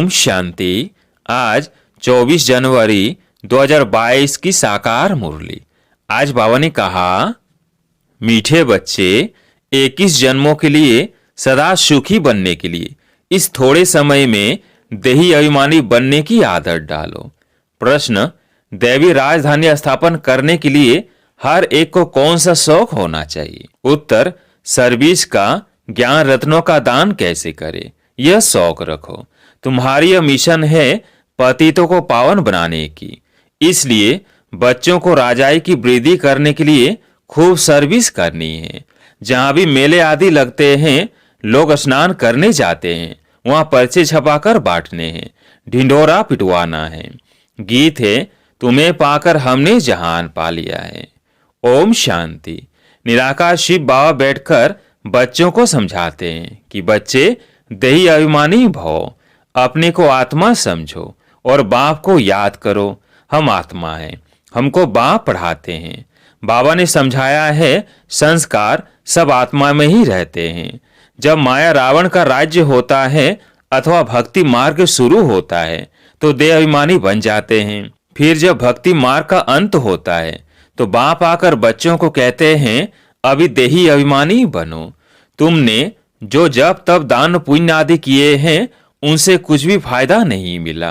ओम शांति। आज 24 जनवरी 2022 की साकार मुरली। आज बाबा ने कहा, मीठे बच्चे 21 जन्मों के लिए सदा सुखी बनने के लिए इस थोड़े समय में देही अभिमानी बनने की आदत डालो। प्रश्न, दैवी राजधानी स्थापन करने के लिए हर एक को कौन सा शौक होना चाहिए? उत्तर, सर्विस का, ज्ञान रत्नों का दान कैसे करें, यह शौक रखो। तुम्हारी यह मिशन है पतितों को पावन बनाने की, इसलिए बच्चों को राजाई की वृद्धि करने के लिए खूब सर्विस करनी है। जहां भी मेले आदि लगते हैं, लोग स्नान करने जाते हैं, वहां पर्चे छपाकर बांटने हैं, ढिंढोरा पिटवाना है। गीत है, तुम्हें पाकर हमने जहान पा लिया है। ओम शांति। निराकार शिव बाबा बैठकर बच्चों को समझाते हैं कि बच्चे देही अभिमानी भव, अपने को आत्मा समझो और बाप को याद करो। हम आत्मा हैं, हमको बाप पढ़ाते हैं। बाबा ने समझाया है, संस्कार सब आत्मा में ही रहते हैं। जब माया रावण का राज्य होता है अथवा भक्ति मार्ग शुरू होता है तो देह अभिमानी बन जाते हैं। फिर जब भक्ति मार्ग का अंत होता है तो बाप आकर बच्चों को कहते हैं, अभी देही अभिमानी बनो। तुमने जो जब तब दान पुण्य आदि किए हैं उनसे कुछ भी फायदा नहीं मिला।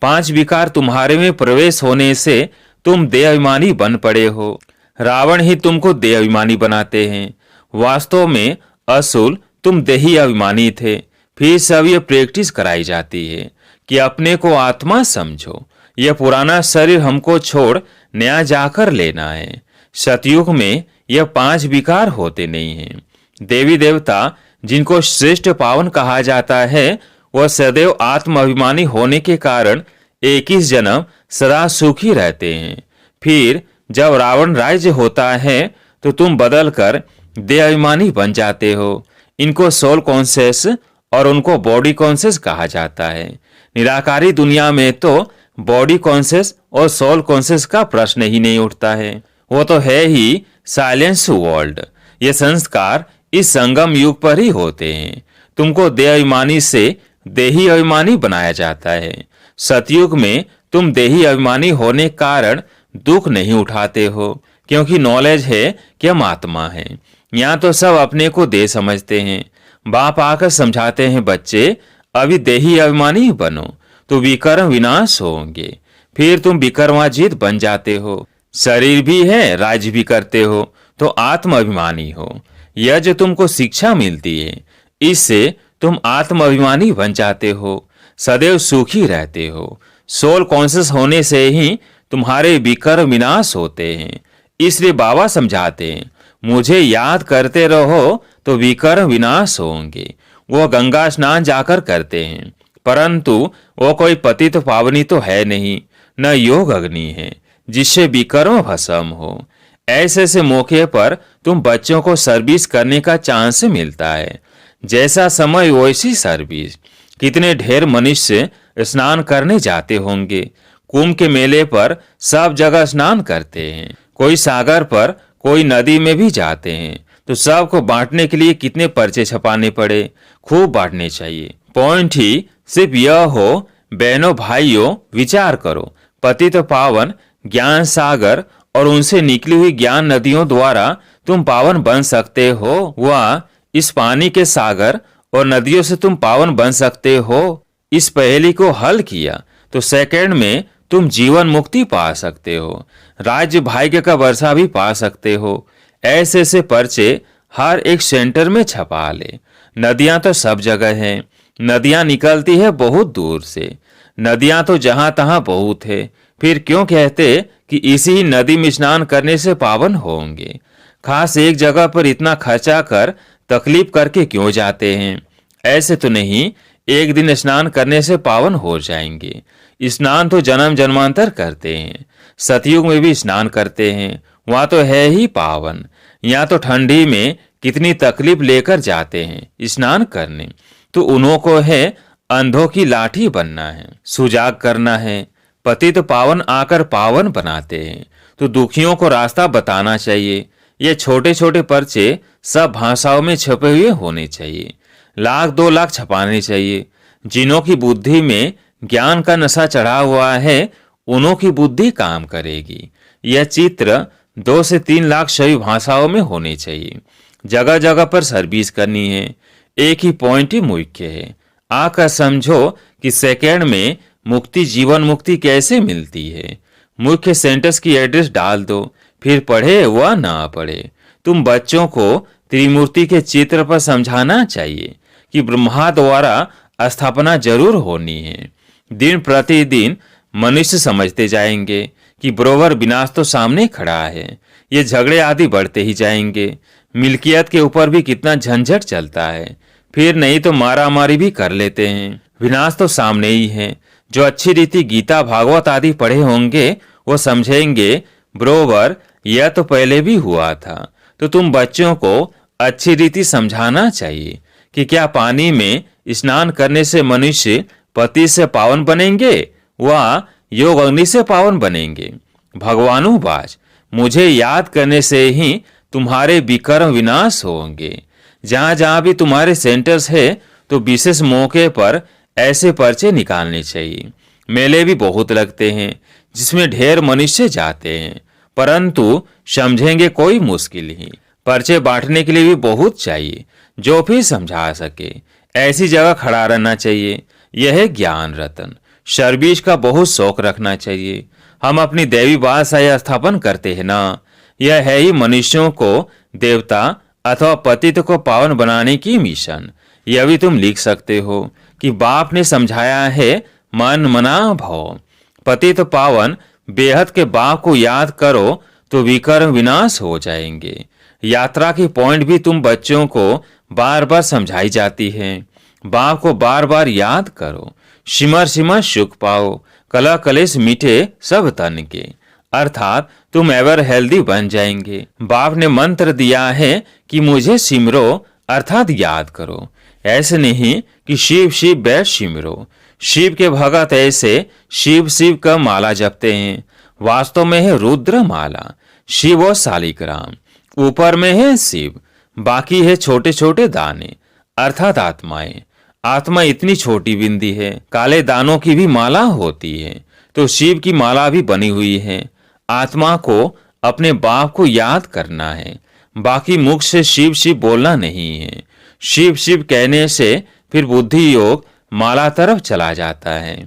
5 विकार तुम्हारे में प्रवेश होने से तुम देह अभिमानी बन पड़े हो। रावण ही तुमको देह अभिमानी बनाते हैं। वास्तव में असुल तुम देही अभिमानी थे। फिर सब ये प्रैक्टिस कराई जाती है कि अपने को आत्मा समझो। यह पुराना शरीर हमको छोड़ नया जाकर लेना है। सतयुग में यह 5 विकार होते नहीं हैं। देवी देवता जिनको श्रेष्ठ पावन कहा जाता है, वह सदैव आत्म अभिमानी होने के कारण 21 जन्म सदा सुखी रहते हैं। फिर जब रावण राज्य होता है तो तुम बदल कर देह अभिमानी बन जाते हो। इनको सोल कॉन्शियस और उनको बॉडी कॉन्शियस कहा जाता है। निराकारी दुनिया में तो बॉडी कॉन्शियस और सोल कॉन्शियस का प्रश्न ही नहीं उठता है। वो तो है ही साइलेंस वर्ल्ड। ये संस्कार इस संगम युग पर ही होते हैं। तुमको देह अभिमानी से देही अभिमानी बनाया जाता है। सतयुग में तुम देही अभिमानी होने कारण दुख नहीं उठाते हो, क्योंकि नॉलेज है कि हम आत्मा हैं। यहाँ तो सब अपने को देह समझते हैं। बाप आकर समझाते हैं, बच्चे अभी देही अभिमानी बनो तो विकर्म विनाश होंगे। फिर तुम विकर्माजीत बन जाते हो। शरीर भी है, राज्य भी करते हो, तो आत्म अभिमानी हो। यह जो तुमको शिक्षा मिलती है, इससे तुम आत्म अभिमानी बन जाते हो, सदैव सुखी रहते हो। सोल कॉन्शियस होने से ही तुम्हारे विकर्म विनाश होते हैं। इसलिए बाबा समझाते हैं, मुझे याद करते रहो तो विकर्म विनाश होंगे। वो गंगा स्नान जाकर करते हैं, परंतु वो कोई पतित पावनी तो है नहीं, न योग अग्नि है जिससे विकर्म भस्म हो। ऐसे मौके पर तुम बच्चों को सर्विस करने का चांस मिलता है। जैसा समय वैसी सर्विस। कितने ढेर मनुष्य स्नान करने जाते होंगे। कुंभ के मेले पर सब जगह स्नान करते हैं। कोई सागर पर, कोई नदी में भी जाते हैं, तो सबको बांटने के लिए कितने पर्चे छपाने पड़े। खूब बांटने चाहिए। पॉइंट ही सिर्फ यह हो, बहनों भाइयों, विचार करो, पतित पावन ज्ञान सागर और उनसे निकली हुई ज्ञान नदियों द्वारा तुम पावन बन सकते हो। वह इस पानी के सागर और नदियों से तुम पावन बन सकते हो। इस पहेली को हल किया तो सेकंड में तुम जीवन मुक्ति पा सकते हो। राज्य भाग्य का वर्षा भी पा सकते हो। ऐसे पर्चे हर एक सेंटर में छपा ले। नदियां तो सब जगह हैं। नदियां निकलती है बहुत दूर से। नदियां तो जहां तहां बहुत है। फिर क्यों कहते कि इसी ही नदी में स्नान करने से पावन होंगे? खास एक जगह पर इतना खर्चा कर तकलीफ करके क्यों जाते हैं? ऐसे तो नहीं एक दिन स्नान करने से पावन हो जाएंगे। स्नान तो जन्म जन्मांतर करते हैं। सतयुग में भी स्नान करते हैं, वहां तो है ही पावन। यहाँ तो ठंडी में कितनी तकलीफ लेकर जाते हैं स्नान करने, तो उन्हों को है अंधों की लाठी बनना है, सुजाग करना है। पतित पावन आकर पावन बनाते हैं, तो दुखियों को रास्ता बताना चाहिए। ये छोटे छोटे पर्चे सब भाषाओं में छपे हुए होने चाहिए। 1,00,000 2 लाख छपाने चाहिए। जिन्हों की बुद्धि में ज्ञान का नशा चढ़ा हुआ है उन्हों की बुद्धि काम करेगी। यह चित्र 2 से 3 लाख सभी भाषाओं में होने चाहिए। जगह जगह पर सर्विस करनी है। एक ही पॉइंट ही मुख्य है। आकर समझो कि सेकंड में मुक्ति, जीवन मुक्ति कैसे मिलती है। मुख्य सेंटेंस की एड्रेस डाल दो, फिर पढ़े व ना पढ़े। तुम बच्चों को त्रिमूर्ति के चित्र पर समझाना चाहिए कि ब्रह्मा द्वारा स्थापना जरूर होनी है। दिन प्रतिदिन मनुष्य समझते जाएंगे कि बरोबर विनाश तो सामने खड़ा है। ये झगड़े आदि बढ़ते ही जाएंगे। मिल्कियत के ऊपर भी कितना झंझट चलता है, फिर नहीं तो मारामारी भी कर लेते हैं। विनाश तो सामने ही है। जो अच्छी रीति गीता भागवत आदि पढ़े होंगे वो समझेंगे बरोबर यह तो पहले भी हुआ था। तो तुम बच्चों को अच्छी रीति समझाना चाहिए कि क्या पानी में स्नान करने से मनुष्य पति से पावन बनेंगे व योग अग्नि से पावन बनेंगे। भगवानुवाच, मुझे याद करने से ही तुम्हारे विकर्म विनाश होंगे। जहां जहां भी तुम्हारे सेंटर्स है तो विशेष मौके पर ऐसे पर्चे निकालने चाहिए। मेले भी बहुत लगते हैं जिसमें ढेर मनुष्य जाते हैं, परंतु समझेंगे कोई मुश्किल ही। पर्चे बांटने के लिए भी बहुत चाहिए जो भी समझा सके। ऐसी जगह खड़ा रहना चाहिए। यह है ज्ञान रतन। सर्विस का बहुत शौक रखना चाहिए। हम अपनी दैवी बादशाही स्थापन करते हैं ना, यह है ही मनुष्यों को देवता अथवा पतित को पावन बनाने की मिशन। यह भी तुम लिख सकते हो कि बाप ने समझाया है मन मना भव। पतित पावन बेहद के बाप को याद करो तो विकर्म विनाश हो जाएंगे। यात्रा की पॉइंट भी तुम बच्चों को बार बार समझाई जाती है। बाप को बार बार याद करो। सिमर सिमर सुख पाओ, कला कलेश मिटे सब तन के। अर्थात तुम एवर हेल्दी बन जाएंगे। बाप ने मंत्र दिया है कि मुझे सिमरो अर्थात याद करो। ऐसे नहीं कि शिव शिव बैठ सिमरो। शिव के भगत ऐसे शिव शिव का माला जपते हैं, वास्तव में है रुद्र माला। शिव और शालिग्राम, ऊपर में है शिव, बाकी है छोटे छोटे दाने अर्थात आत्माएं। आत्मा इतनी छोटी बिंदी है, काले दानों की भी माला होती है, तो शिव की माला भी बनी हुई है। आत्मा को अपने बाप को याद करना है, बाकी मुख से शिव शिव बोलना नहीं है। शिव शिव कहने से फिर बुद्धि योग माला तरफ चला जाता है।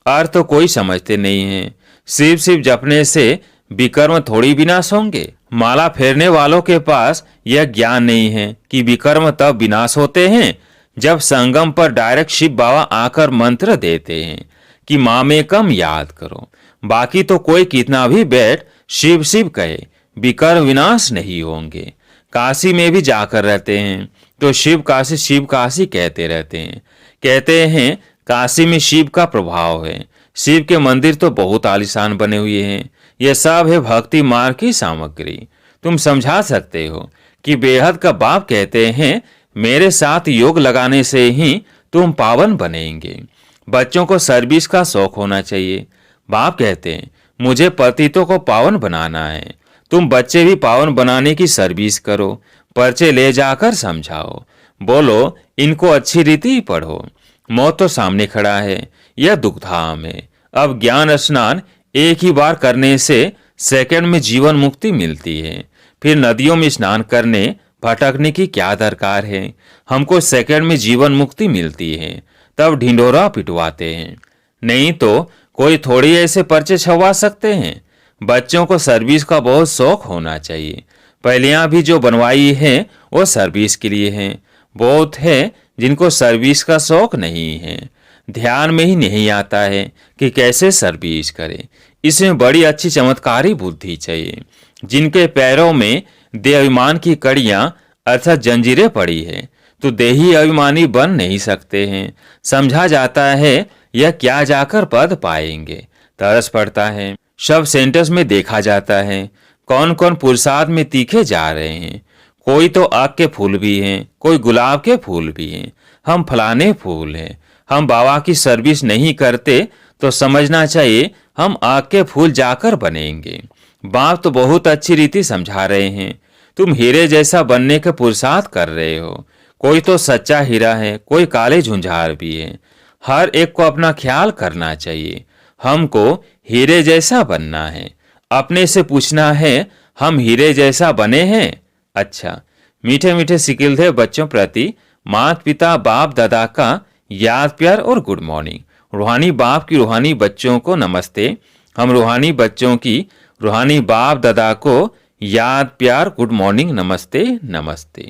अर्थ तो कोई समझते नहीं है। शिव शिव जपने से विकर्म थोड़ी विनाश होंगे। माला फेरने वालों के पास यह ज्ञान नहीं है कि विकर्म तब विनाश होते हैं जब संगम पर डायरेक्ट शिव बाबा आकर मंत्र देते हैं कि मामेकम याद करो। बाकी तो कोई कितना भी बैठ शिव शिव कहे, विकर्म विनाश नहीं होंगे। काशी में भी जाकर रहते हैं तो शिव काशी कहते रहते हैं। कहते हैं काशी में शिव का प्रभाव है। शिव के मंदिर तो बहुत आलीशान बने हुए हैं। यह सब है भक्ति मार्ग की सामग्री। तुम समझा सकते हो कि बेहद का बाप कहते हैं मेरे साथ योग लगाने से ही तुम पावन बनेंगे। बच्चों को सर्विस का शौक होना चाहिए। बाप कहते हैं मुझे पतितों को पावन बनाना है। तुम बच्चे भी पावन बनाने की सर्विस करो। पर्चे ले जाकर समझाओ, बोलो इनको अच्छी रीति पढ़ो। मौत तो सामने खड़ा है, यह दुखधाम है। अब ज्ञान स्नान एक ही बार करने से सेकंड में जीवन मुक्ति मिलती है। फिर नदियों में स्नान करने भटकने की क्या दरकार है। हमको सेकंड में जीवन मुक्ति मिलती है, तब ढिंढोरा पिटवाते हैं। नहीं तो कोई थोड़ी ऐसे पर्चे छपवा सकते हैं। बच्चों को सर्विस का बहुत शौक होना चाहिए। पहलियां भी जो बनवाई है वो सर्विस के लिए है। बहुत है जिनको सर्विस का शौक नहीं है। ध्यान में ही नहीं आता है कि कैसे सर्विस करे। इसमें बड़ी अच्छी चमत्कारी बुद्धि चाहिए। जिनके पैरों में देह अभिमान की कड़ियां अर्थात जंजीरें पड़ी है तो देही अभिमानी बन नहीं सकते हैं। समझा जाता है यह क्या जाकर पद पाएंगे। तरस पड़ता है। सब सेंटर्स में देखा जाता है कौन कौन पुरुषार्थ में तीखे जा रहे हैं। कोई तो आग के फूल भी हैं, कोई गुलाब के फूल भी हैं। हम फलाने फूल हैं। हम बाबा की सर्विस नहीं करते तो समझना चाहिए हम आग के फूल जाकर बनेंगे। बाप तो बहुत अच्छी रीति समझा रहे हैं। तुम हीरे जैसा बनने के पुरुषार्थ कर रहे हो। कोई तो सच्चा हीरा है, कोई काले झुंझार भी है। हर एक को अपना ख्याल करना चाहिए। हमको हीरे जैसा बनना है। अपने से पूछना है, हम हीरे जैसा बने हैं? अच्छा, मीठे मीठे सिकिलधे बच्चों प्रति माता पिता बाप दादा का याद प्यार और गुड मॉर्निंग। रूहानी बाप की रूहानी बच्चों को नमस्ते। हम रूहानी बच्चों की रूहानी बाप दादा को याद प्यार गुड मॉर्निंग नमस्ते नमस्ते।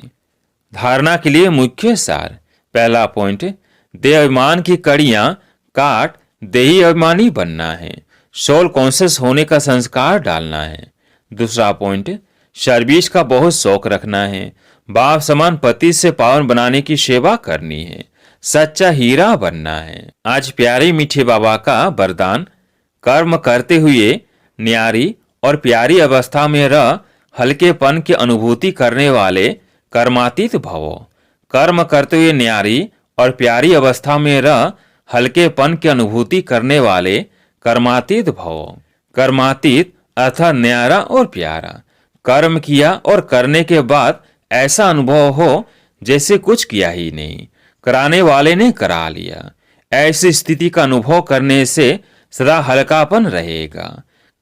धारणा के लिए मुख्य सार। पहला पॉइंट, देह अभिमान की कड़ियां काट देही अभिमानी बनना है। सोल कॉन्शियस होने का संस्कार डालना है। दूसरा पॉइंट, सर्विस का बहुत शौक रखना है। बाप समान पति से पावन बनाने की सेवा करनी है। सच्चा हीरा बनना है। आज प्यारे मीठे बाबा का वरदान, कर्म करते हुए न्यारी और प्यारी अवस्था में रह हल्केपन की अनुभूति करने वाले कर्मातीत भवो। कर्म करते हुए न्यारी और प्यारी अवस्था में रह हल्केपन की अनुभूति करने वाले कर्मातीत भवो। कर्मातीत अर्थात न्यारा और प्यारा। कर्म किया और करने के बाद ऐसा अनुभव हो जैसे कुछ किया ही नहीं, कराने वाले ने करा लिया। ऐसी स्थिति का अनुभव करने से सदा हल्कापन रहेगा।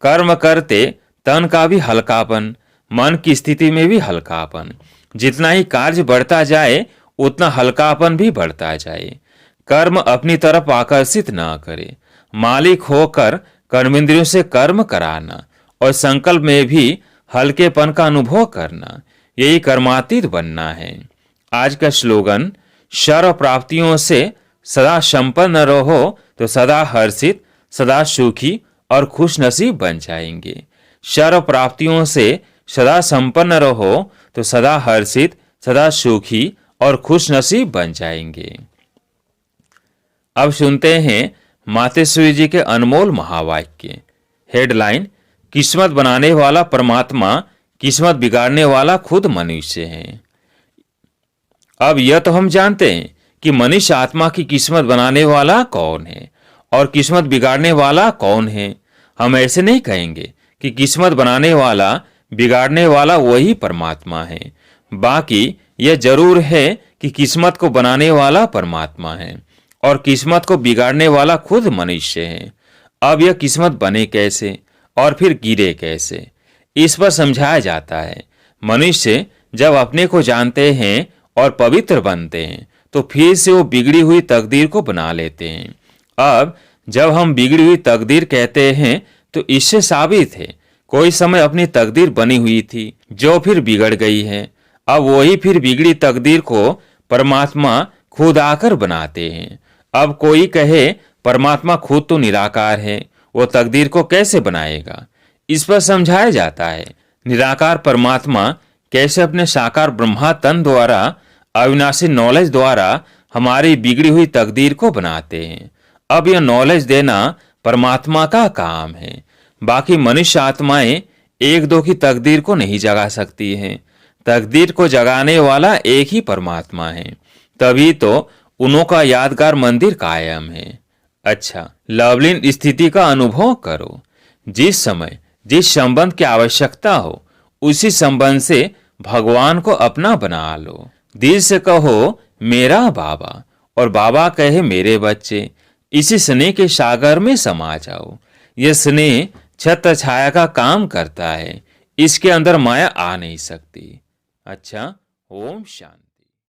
कर्म करते तन का भी हल्कापन, मन की स्थिति में भी हल्कापन। जितना ही कार्य बढ़ता जाए उतना हल्कापन भी बढ़ता जाए। कर्म अपनी तरफ आकर्षित न करे। मालिक होकर कर्मेंद्रियों से कर्म कराना और संकल्प में भी हल्केपन का अनुभव करना, यही कर्मातीत बनना है। आज का स्लोगन, सर्व प्राप्तियों से सदा संपन्न रहो तो सदा हर्षित, सदा सुखी और खुश नसीब बन जाएंगे। सर्व प्राप्तियों से सदा संपन्न रहो तो सदा हर्षित, सदा सुखी और खुश नसीब बन जाएंगे। अब सुनते हैं मातेश्वरी जी के अनमोल महावाक्य। हेडलाइन, किस्मत बनाने वाला परमात्मा, किस्मत बिगाड़ने वाला खुद मनुष्य है। अब यह तो हम जानते हैं कि मनुष्य आत्मा की किस्मत बनाने वाला कौन है और किस्मत बिगाड़ने वाला कौन है। हम ऐसे नहीं कहेंगे कि किस्मत बनाने वाला बिगाड़ने वाला वही परमात्मा है। बाकी यह जरूर है कि किस्मत को बनाने वाला परमात्मा है और किस्मत को बिगाड़ने वाला खुद मनुष्य है। अब यह किस्मत बने कैसे और फिर गिरे कैसे, इस पर समझाया जाता है। मनुष्य जब अपने को जानते हैं और पवित्र बनते हैं तो फिर से वो बिगड़ी हुई तकदीर को बना लेते हैं। अब जब हम बिगड़ी हुई तकदीर कहते हैं तो इससे साबित है कोई समय अपनी तकदीर बनी हुई थी जो फिर बिगड़ गई है। अब वही फिर बिगड़ी तकदीर को परमात्मा खुद आकर बनाते हैं। अब कोई कहे परमात्मा खुद तो निराकार है, वो तकदीर को कैसे बनाएगा? इस पर समझाया जाता है निराकार परमात्मा कैसे अपने साकार ब्रह्मा तन द्वारा अविनाशी नॉलेज द्वारा हमारी बिगड़ी हुई तकदीर को बनाते हैं। अब यह नॉलेज देना परमात्मा का काम है। बाकी मनुष्य आत्माएं एक दो की तकदीर को नहीं जगा सकती हैं। तकदीर को जगाने वाला एक ही परमात्मा है, तभी तो उन्हों का यादगार मंदिर कायम है। अच्छा, लवलीन स्थिति का अनुभव करो। जिस समय जिस संबंध की आवश्यकता हो उसी संबंध से भगवान को अपना बना लो। दिल से कहो मेरा बाबा और बाबा कहे मेरे बच्चे। इसी स्नेह के सागर में समा जाओ। यह स्नेह छत्र छाया का काम करता है, इसके अंदर माया आ नहीं सकती। अच्छा, ओम शांति।